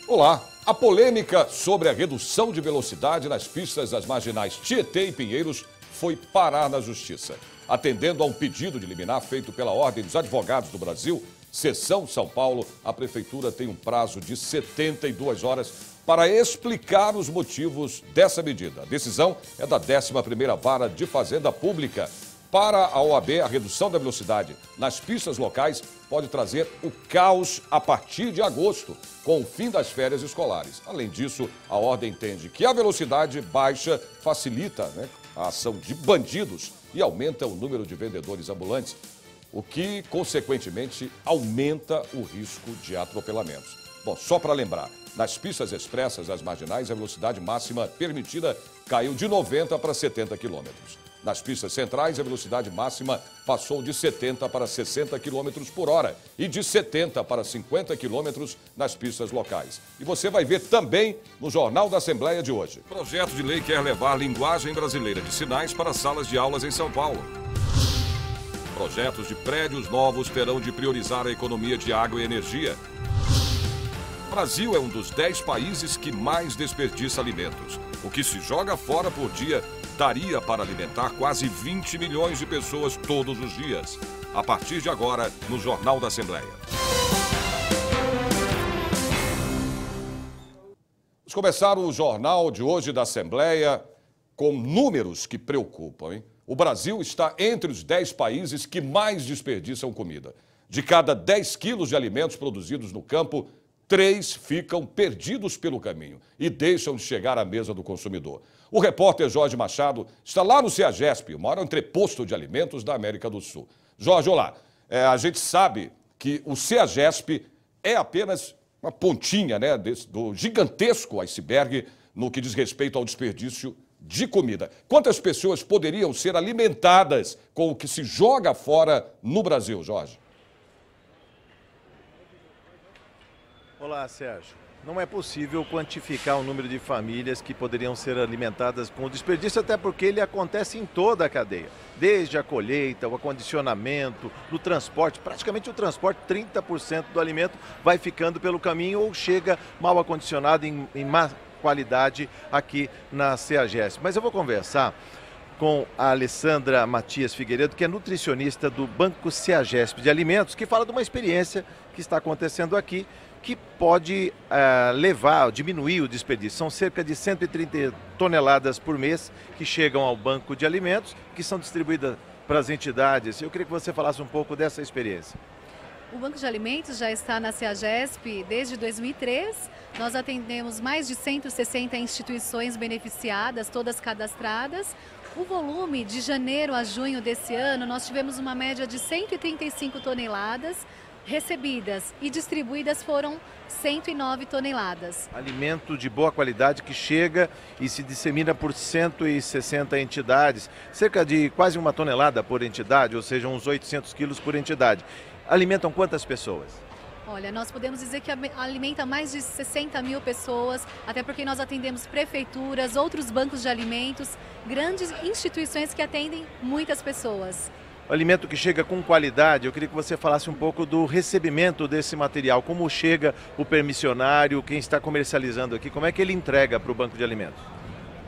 Olá! A polêmica sobre a redução de velocidade nas pistas das marginais Tietê e Pinheiros foi parar na Justiça. Atendendo a um pedido de liminar feito pela Ordem dos Advogados do Brasil, Seção São Paulo, a Prefeitura tem um prazo de 72 horas para explicar os motivos dessa medida. A decisão é da 11ª Vara de Fazenda Pública. Para a OAB, a redução da velocidade nas pistas locais pode trazer o caos a partir de agosto, com o fim das férias escolares. Além disso, a ordem entende que a velocidade baixa facilita a ação de bandidos e aumenta o número de vendedores ambulantes, o que, consequentemente, aumenta o risco de atropelamentos. Bom, só para lembrar, nas pistas expressas das marginais, a velocidade máxima permitida caiu de 90 para 70 km. Nas pistas centrais, a velocidade máxima passou de 70 para 60 km por hora e de 70 para 50 km nas pistas locais. E você vai ver também no Jornal da Assembleia de hoje. O projeto de lei quer levar linguagem brasileira de sinais para salas de aulas em São Paulo. Projetos de prédios novos terão de priorizar a economia de água e energia. O Brasil é um dos 10 países que mais desperdiça alimentos. O que se joga fora por dia daria para alimentar quase 20 milhões de pessoas todos os dias. A partir de agora, no Jornal da Assembleia. Vamos começar o Jornal de hoje da Assembleia com números que preocupam, hein? O Brasil está entre os 10 países que mais desperdiçam comida. De cada 10 quilos de alimentos produzidos no campo, 3 ficam perdidos pelo caminho e deixam de chegar à mesa do consumidor. O repórter Jorge Machado está lá no CEAGESP, o maior entreposto de alimentos da América do Sul. Jorge, olá. A gente sabe que o CEAGESP é apenas uma pontinha do gigantesco iceberg no que diz respeito ao desperdício de comida. Quantas pessoas poderiam ser alimentadas com o que se joga fora no Brasil, Jorge? Olá, Sérgio. Não é possível quantificar o número de famílias que poderiam ser alimentadas com o desperdício, até porque ele acontece em toda a cadeia. Desde a colheita, o acondicionamento, no transporte, praticamente o transporte, 30% do alimento vai ficando pelo caminho ou chega mal acondicionado em má qualidade aqui na CEAGESP. Mas eu vou conversar com a Alessandra Matias Figueiredo, que é nutricionista do Banco CEAGESP de Alimentos, que fala de uma experiência que está acontecendo aqui, que pode diminuir o desperdício. São cerca de 130 toneladas por mês que chegam ao Banco de Alimentos, que são distribuídas para as entidades. Eu queria que você falasse um pouco dessa experiência. O Banco de Alimentos já está na CEAGESP desde 2003. Nós atendemos mais de 160 instituições beneficiadas, todas cadastradas. O volume de janeiro a junho desse ano, nós tivemos uma média de 135 toneladas recebidas e distribuídas foram 109 toneladas. Alimento de boa qualidade que chega e se dissemina por 160 entidades, cerca de quase 1 tonelada por entidade, ou seja, uns 800 quilos por entidade. Alimentam quantas pessoas? Olha, nós podemos dizer que alimenta mais de 60 mil pessoas, até porque nós atendemos prefeituras, outros bancos de alimentos, grandes instituições que atendem muitas pessoas. O alimento que chega com qualidade, eu queria que você falasse um pouco do recebimento desse material, como chega o permissionário, quem está comercializando aqui, como é que ele entrega para o Banco de Alimentos?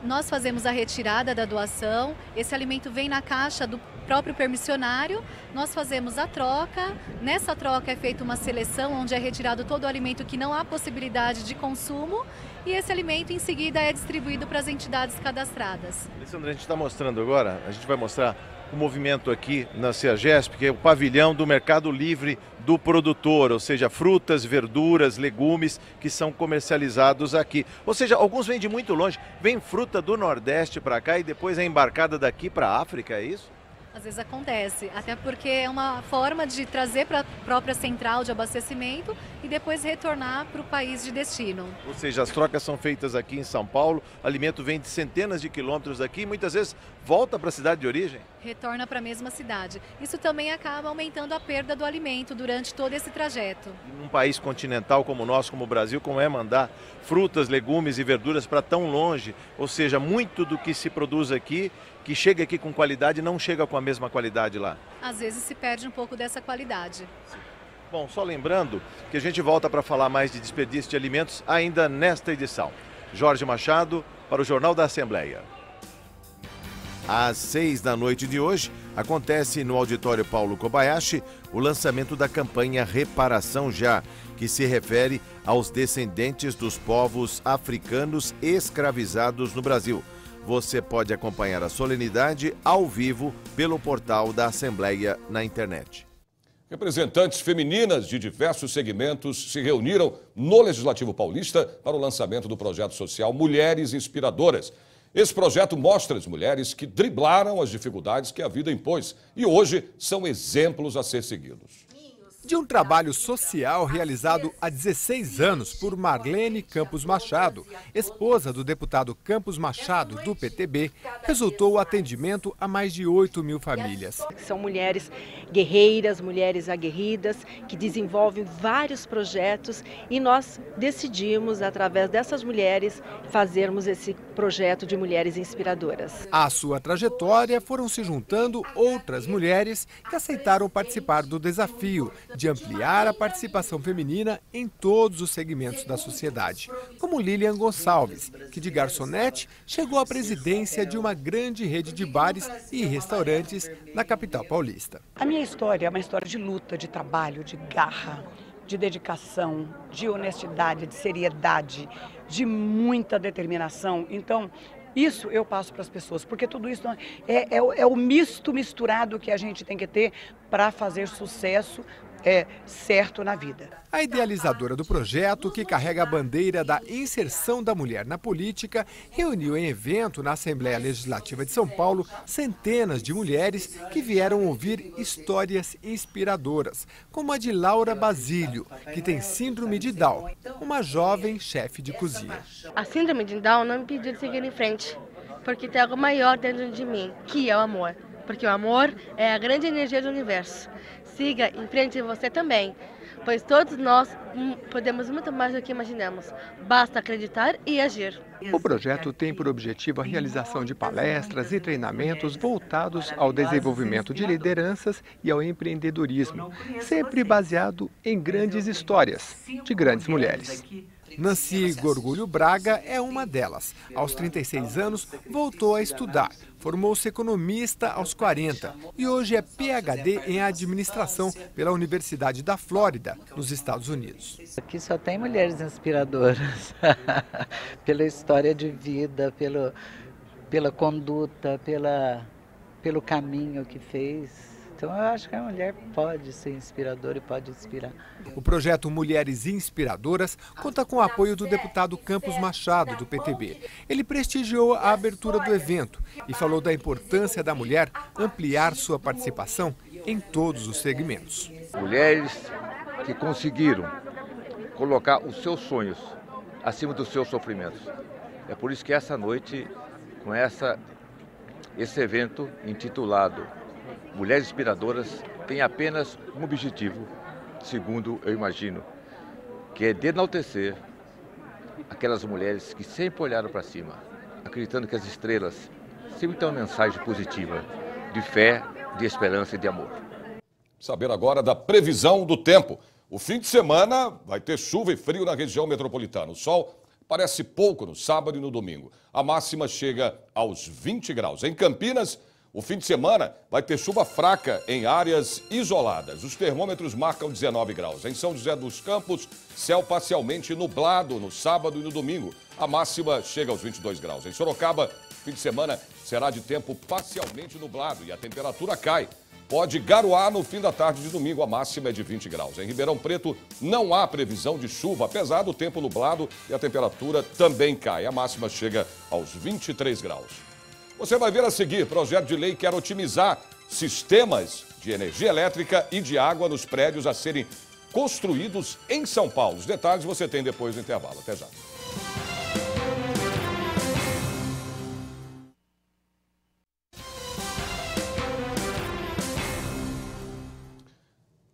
Nós fazemos a retirada da doação, esse alimento vem na caixa do próprio permissionário, nós fazemos a troca, nessa troca é feita uma seleção onde é retirado todo o alimento que não há possibilidade de consumo e esse alimento em seguida é distribuído para as entidades cadastradas. Alessandra, a gente está mostrando agora, a gente vai mostrar o movimento aqui na CEAGESP, que é o pavilhão do Mercado Livre do Produtor, ou seja, frutas, verduras, legumes que são comercializados aqui. Ou seja, alguns vêm de muito longe, vem fruta do Nordeste para cá e depois é embarcada daqui para a África, é isso? Às vezes acontece, até porque é uma forma de trazer para a própria central de abastecimento e depois retornar para o país de destino. Ou seja, as trocas são feitas aqui em São Paulo, o alimento vem de centenas de quilômetros daqui e muitas vezes volta para a cidade de origem? Retorna para a mesma cidade. Isso também acaba aumentando a perda do alimento durante todo esse trajeto. Num país continental como o nosso, como o Brasil, como é mandar frutas, legumes e verduras para tão longe? Ou seja, muito do que se produz aqui, que chega aqui com qualidade, não chega com a mesma qualidade lá. Às vezes se perde um pouco dessa qualidade. Bom, só lembrando que a gente volta para falar mais de desperdício de alimentos ainda nesta edição. Jorge Machado para o Jornal da Assembleia. Às 18h de hoje, acontece no Auditório Paulo Kobayashi o lançamento da campanha Reparação Já, que se refere aos descendentes dos povos africanos escravizados no Brasil. Você pode acompanhar a solenidade ao vivo pelo portal da Assembleia na internet. Representantes femininas de diversos segmentos se reuniram no Legislativo Paulista para o lançamento do projeto social Mulheres Inspiradoras. Esse projeto mostra as mulheres que driblaram as dificuldades que a vida impôs e hoje são exemplos a ser seguidos. De um trabalho social realizado há 16 anos por Marlene Campos Machado, esposa do deputado Campos Machado, do PTB, resultou o atendimento a mais de 8.000 famílias. São mulheres guerreiras, mulheres aguerridas, que desenvolvem vários projetos e nós decidimos, através dessas mulheres, fazermos esse projeto de Mulheres Inspiradoras. À sua trajetória foram se juntando outras mulheres que aceitaram participar do desafio de ampliar a participação feminina em todos os segmentos da sociedade, como Lilian Gonçalves, que de garçonete chegou à presidência de uma grande rede de bares e restaurantes na capital paulista. A minha história é uma história de luta, de trabalho, de garra, de dedicação, de honestidade, de seriedade, de muita determinação. Então, isso eu passo para as pessoas, porque tudo isso é o misto misturado que a gente tem que ter para fazer sucesso certo na vida. A idealizadora do projeto, que carrega a bandeira da inserção da mulher na política, reuniu em evento na Assembleia Legislativa de São Paulo centenas de mulheres que vieram ouvir histórias inspiradoras, como a de Laura Basílio, que tem síndrome de Down, uma jovem chefe de cozinha. A síndrome de Down não me impediu de seguir em frente, porque tem algo maior dentro de mim, que é o amor. Porque o amor é a grande energia do universo. Siga em frente você também, pois todos nós podemos muito mais do que imaginamos. Basta acreditar e agir. O projeto tem por objetivo a realização de palestras e treinamentos voltados ao desenvolvimento de lideranças e ao empreendedorismo, sempre baseado em grandes histórias de grandes mulheres. Nancy Gorgulho Braga é uma delas. Aos 36 anos, voltou a estudar. Formou-se economista aos 40 e hoje é PhD em administração pela Universidade da Flórida, nos Estados Unidos. Aqui só tem mulheres inspiradoras, pela história de vida, pela conduta, pelo caminho que fez. Então eu acho que a mulher pode ser inspiradora e pode inspirar. O projeto Mulheres Inspiradoras conta com o apoio do deputado Campos Machado, do PTB. Ele prestigiou a abertura do evento e falou da importância da mulher ampliar sua participação em todos os segmentos. Mulheres que conseguiram colocar os seus sonhos acima dos seus sofrimentos. É por isso que essa noite, com esse evento intitulado Mulheres Inspiradoras, tem apenas um objetivo, segundo eu imagino, que é de enaltecer aquelas mulheres que sempre olharam para cima, acreditando que as estrelas sempre têm uma mensagem positiva, de fé, de esperança e de amor. Saber agora da previsão do tempo. O fim de semana vai ter chuva e frio na região metropolitana. O sol parece pouco no sábado e no domingo. A máxima chega aos 20 graus. Em Campinas, o fim de semana vai ter chuva fraca em áreas isoladas. Os termômetros marcam 19 graus. Em São José dos Campos, céu parcialmente nublado no sábado e no domingo. A máxima chega aos 22 graus. Em Sorocaba, fim de semana será de tempo parcialmente nublado e a temperatura cai. Pode garoar no fim da tarde de domingo, a máxima é de 20 graus. Em Ribeirão Preto não há previsão de chuva, apesar do tempo nublado e a temperatura também cai. A máxima chega aos 23 graus. Você vai ver a seguir, projeto de lei quer otimizar sistemas de energia elétrica e de água nos prédios a serem construídos em São Paulo. Os detalhes você tem depois do intervalo. Até já.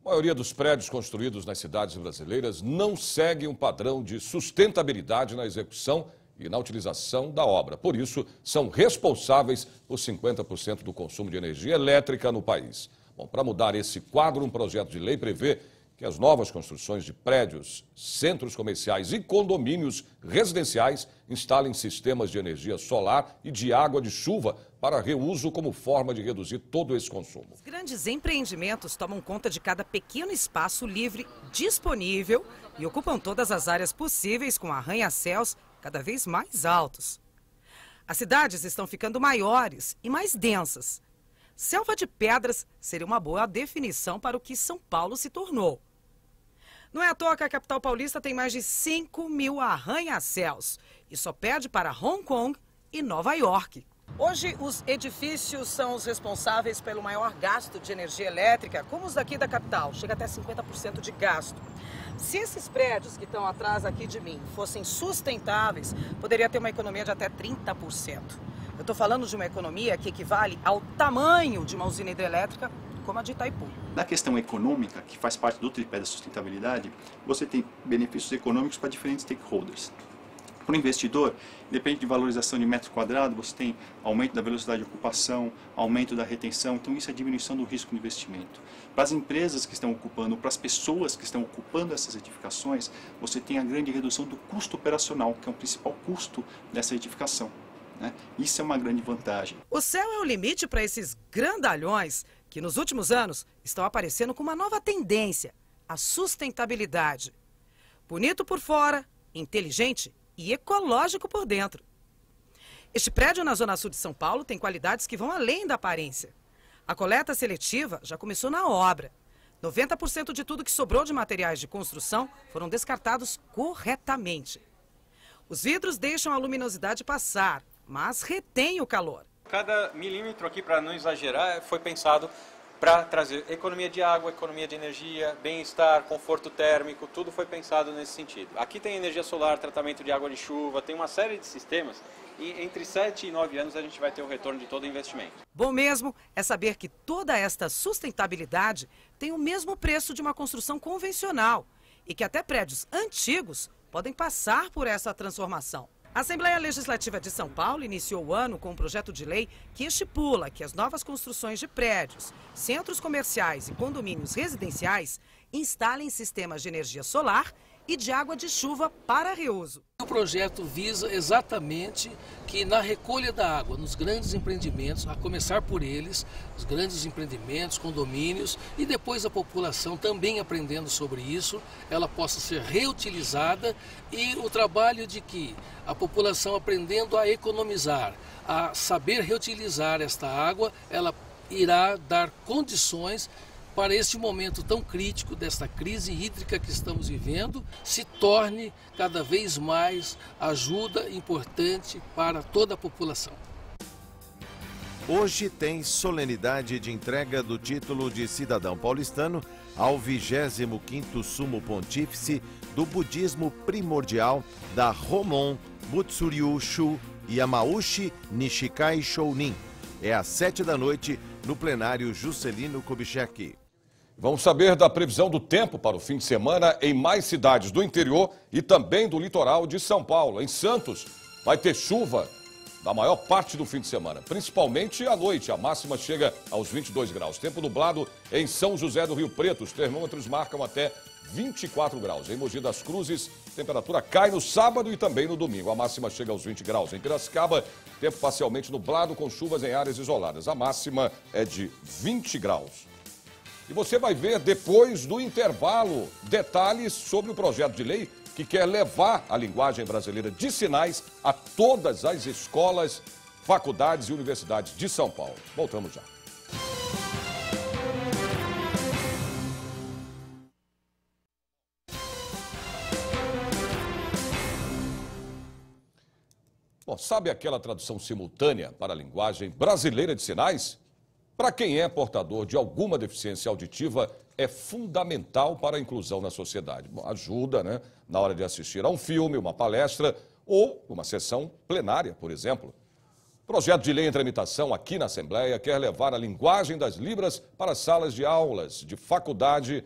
A maioria dos prédios construídos nas cidades brasileiras não segue um padrão de sustentabilidade na execução e na utilização da obra. Por isso, são responsáveis por 50% do consumo de energia elétrica no país. Bom, para mudar esse quadro, um projeto de lei prevê que as novas construções de prédios, centros comerciais e condomínios residenciais instalem sistemas de energia solar e de água de chuva para reuso como forma de reduzir todo esse consumo. Os grandes empreendimentos tomam conta de cada pequeno espaço livre disponível e ocupam todas as áreas possíveis com arranha-céus cada vez mais altos. As cidades estão ficando maiores e mais densas. Selva de pedras seria uma boa definição para o que São Paulo se tornou. Não é à toa que a capital paulista tem mais de 5.000 arranha-céus e só perde para Hong Kong e Nova York. Hoje, os edifícios são os responsáveis pelo maior gasto de energia elétrica, como os daqui da capital, chega até 50% de gasto. Se esses prédios que estão atrás aqui de mim fossem sustentáveis, poderia ter uma economia de até 30%. Eu estou falando de uma economia que equivale ao tamanho de uma usina hidrelétrica como a de Itaipu. Na questão econômica, que faz parte do tripé da sustentabilidade, você tem benefícios econômicos para diferentes stakeholders. Para o investidor, depende de valorização de metro quadrado, você tem aumento da velocidade de ocupação, aumento da retenção, então isso é diminuição do risco de investimento. Para as empresas que estão ocupando, para as pessoas que estão ocupando essas edificações, você tem a grande redução do custo operacional, que é o principal custo dessa edificação. Isso é uma grande vantagem. O céu é o limite para esses grandalhões que nos últimos anos estão aparecendo com uma nova tendência, a sustentabilidade. Bonito por fora, inteligente e ecológico por dentro. Este prédio na Zona Sul de São Paulo tem qualidades que vão além da aparência. A coleta seletiva já começou na obra. 90% de tudo que sobrou de materiais de construção foram descartados corretamente. Os vidros deixam a luminosidade passar, mas retém o calor. Cada milímetro aqui, para não exagerar, foi pensado para trazer economia de água, economia de energia, bem-estar, conforto térmico, tudo foi pensado nesse sentido. Aqui tem energia solar, tratamento de água de chuva, tem uma série de sistemas e entre 7 e 9 anos a gente vai ter o retorno de todo o investimento. Bom mesmo é saber que toda esta sustentabilidade tem o mesmo preço de uma construção convencional e que até prédios antigos podem passar por essa transformação. A Assembleia Legislativa de São Paulo iniciou o ano com um projeto de lei que estipula que as novas construções de prédios, centros comerciais e condomínios residenciais instalem sistemas de energia solar e de água de chuva para reuso. O projeto visa exatamente que na recolha da água, nos grandes empreendimentos, a começar por eles, os grandes empreendimentos, condomínios, e depois a população também aprendendo sobre isso, ela possa ser reutilizada e o trabalho de que a população aprendendo a economizar, a saber reutilizar esta água, ela irá dar condições para este momento tão crítico desta crise hídrica que estamos vivendo, se torne cada vez mais ajuda importante para toda a população. Hoje tem solenidade de entrega do título de cidadão paulistano ao 25º Sumo Pontífice do Budismo Primordial da Homon Butsuryu Shu Yamauchi Nishikai Shounin. É às 7 da noite no plenário Juscelino Kubitschek. Vamos saber da previsão do tempo para o fim de semana em mais cidades do interior e também do litoral de São Paulo. Em Santos, vai ter chuva da maior parte do fim de semana, principalmente à noite. A máxima chega aos 22 graus. Tempo nublado em São José do Rio Preto. Os termômetros marcam até 24 graus. Em Mogi das Cruzes, temperatura cai no sábado e também no domingo. A máxima chega aos 20 graus. Em Piracicaba, tempo parcialmente nublado com chuvas em áreas isoladas. A máxima é de 20 graus. E você vai ver depois do intervalo detalhes sobre o projeto de lei que quer levar a linguagem brasileira de sinais a todas as escolas, faculdades e universidades de São Paulo. Voltamos já. Bom, sabe aquela tradução simultânea para a linguagem brasileira de sinais? Para quem é portador de alguma deficiência auditiva, é fundamental para a inclusão na sociedade. Bom, ajuda, né, na hora de assistir a um filme, uma palestra ou uma sessão plenária, por exemplo. O projeto de lei em tramitação aqui na Assembleia quer levar a linguagem das libras para salas de aulas de faculdade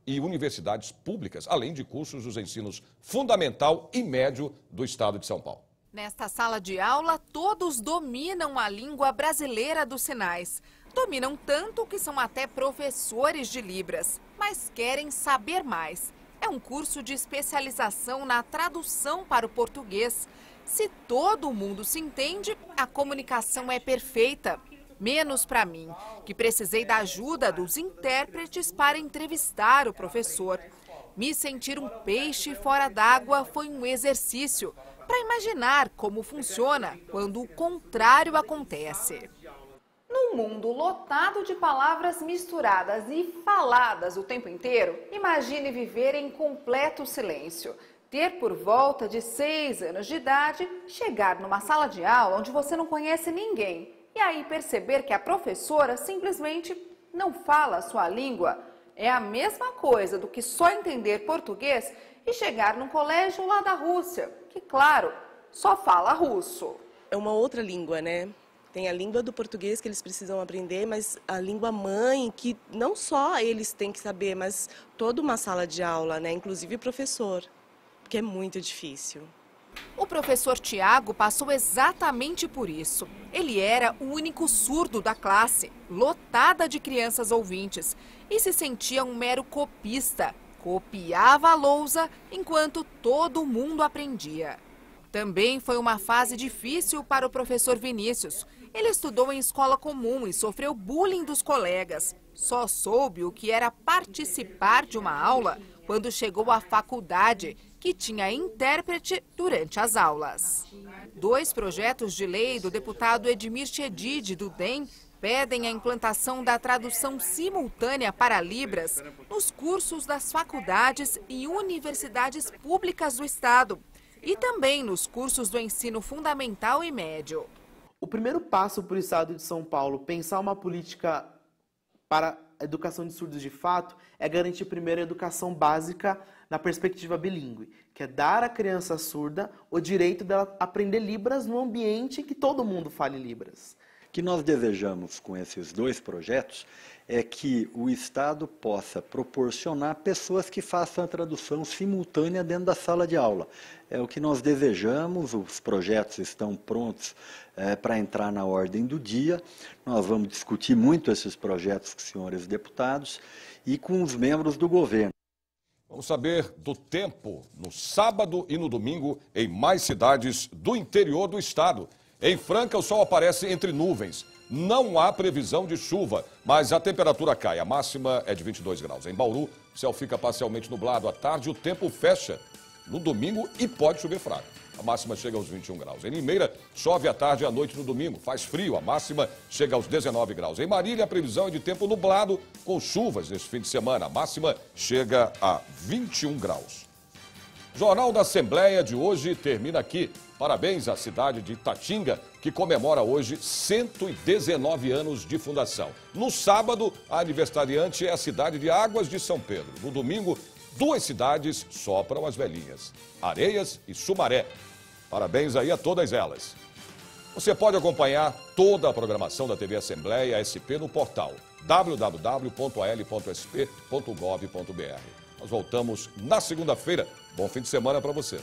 e universidades públicas, além de cursos dos ensinos fundamental e médio do Estado de São Paulo. Nesta sala de aula, todos dominam a língua brasileira dos sinais. dominam tanto que são até professores de Libras, mas querem saber mais. É um curso de especialização na tradução para o português. Se todo mundo se entende, a comunicação é perfeita. Menos para mim, que precisei da ajuda dos intérpretes para entrevistar o professor. Me sentir um peixe fora d'água foi um exercício para imaginar como funciona quando o contrário acontece. Num mundo lotado de palavras misturadas e faladas o tempo inteiro, imagine viver em completo silêncio. Ter por volta de 6 anos de idade, chegar numa sala de aula onde você não conhece ninguém e aí perceber que a professora simplesmente não fala a sua língua. É a mesma coisa do que só entender português e chegar num colégio lá da Rússia, que, claro, só fala russo. É uma outra língua, né? Tem a língua do português que eles precisam aprender, mas a língua mãe, que não só eles têm que saber, mas toda uma sala de aula, né? Inclusive o professor, porque é muito difícil. O professor Tiago passou exatamente por isso. Ele era o único surdo da classe, lotada de crianças ouvintes, e se sentia um mero copista. Copiava a lousa enquanto todo mundo aprendia. Também foi uma fase difícil para o professor Vinícius. Ele estudou em escola comum e sofreu bullying dos colegas. Só soube o que era participar de uma aula quando chegou à faculdade, que tinha intérprete durante as aulas. 2 projetos de lei do deputado Edmir Chedid, do DEM, pedem a implantação da tradução simultânea para Libras nos cursos das faculdades e universidades públicas do Estado e também nos cursos do ensino fundamental e médio. O primeiro passo para o Estado de São Paulo pensar uma política para a educação de surdos de fato é garantir primeiro a educação básica na perspectiva bilíngue, que é dar à criança surda o direito dela aprender Libras no ambiente que todo mundo fale Libras. O que nós desejamos com esses 2 projetos é que o Estado possa proporcionar pessoas que façam a tradução simultânea dentro da sala de aula. É o que nós desejamos, os projetos estão prontos para entrar na ordem do dia. Nós vamos discutir muito esses projetos com os senhores deputados e com os membros do governo. Vamos saber do tempo no sábado e no domingo em mais cidades do interior do estado. Em Franca, o sol aparece entre nuvens. Não há previsão de chuva, mas a temperatura cai. A máxima é de 22 graus. Em Bauru, o céu fica parcialmente nublado à tarde e o tempo fecha no domingo e pode chover fraco. A máxima chega aos 21 graus. Em Limeira, chove à tarde e à noite no domingo. Faz frio, a máxima chega aos 19 graus. Em Marília, a previsão é de tempo nublado com chuvas neste fim de semana. A máxima chega a 21 graus. Jornal da Assembleia de hoje termina aqui. Parabéns à cidade de Itatinga, que comemora hoje 119 anos de fundação. No sábado, a aniversariante é a cidade de Águas de São Pedro. No domingo, 2 cidades sopram as velhinhas, Areias e Sumaré. Parabéns aí a todas elas. Você pode acompanhar toda a programação da TV Assembleia SP no portal www.al.sp.gov.br. Nós voltamos na segunda-feira. Bom fim de semana para você.